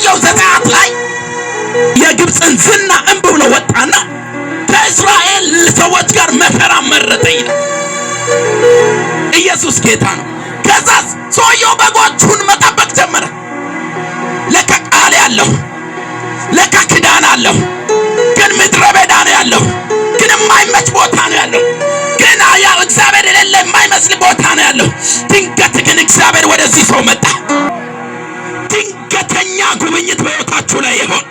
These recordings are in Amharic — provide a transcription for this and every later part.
የሚያሳየው ዘጸአት ላይ የግብፅን ዝና እምቢ ብሎ ወጣና ከእስራኤል ሰዎች ጋር መከራ መረጠ ይላል። ኢየሱስ ጌታ ነው። ከዛ ሰውየው በጎቹን መጠበቅ ጀመረ። ለካ ቃል ያለው ለካ ኪዳን አለው፣ ግን ምድረ በዳ ነው ያለው፣ ግን የማይመች ቦታ ነው ያለው፣ ግን ያው እግዚአብሔር የሌለ የማይመስል ቦታ ነው ያለው። ድንገት ግን እግዚአብሔር ወደዚህ ሰው መጣ። ድንገተኛ ጉብኝት በሕይወታችሁ ላይ ይሆን።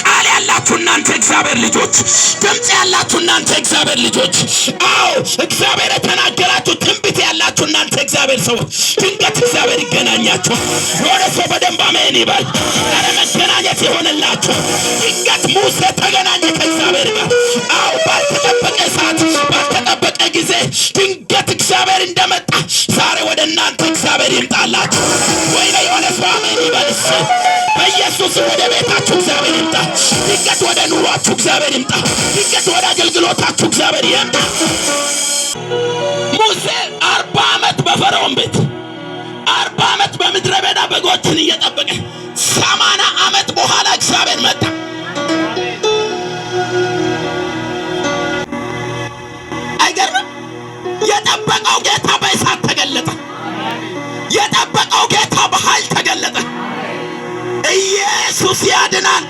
ቃል ያላችሁ እናንተ እግዚአብሔር ልጆች፣ ድምፅ ያላችሁ እናንተ እግዚአብሔር ልጆች፣ አዎ እግዚአብሔር የተናገራችሁ ትንቢት ያላችሁ እናንተ እግዚአብሔር ሰዎች፣ ድንገት እግዚአብሔር ይገናኛችሁ። የሆነ ሰው በደንብ አሜን ይበል። ኧረ መገናኘት ይሆንላችሁ። ድንገት ሙሴ ተገናኘ ከእግዚአብሔር ጋር። አዎ ባልተጠበቀ ሰዓት፣ ባልተጠበቀ ጊዜ ድንገት እግዚአብሔር እንደመጣ ዛሬ ወደ እናንተ እግዚአብሔር ይምጣላችሁ። ወይኔ የሆነ ሰው አሜን ይበል። በኢየሱስ ወደ ቤታችሁ እግዚአብሔር ይምጣ። ድንገት ወደ ኑሯችሁ እግዚአብሔር ይምጣ። ድንገት ወደ አገልግሎታችሁ እግዚአብሔር ይምጣ። ሙሴ 40 ዓመት በፈርዖን ቤት፣ 40 ዓመት በምድረ በዳ በጎችን እየጠበቀ 80 ዓመት በኋላ እግዚአብሔር መጣ። አይገርምም? የጠበቀው ጌታ በእሳት ተገለጠ። የጠበቀው ጌታ በኃይል ተገለጠ። ኢየሱስ ያድናል።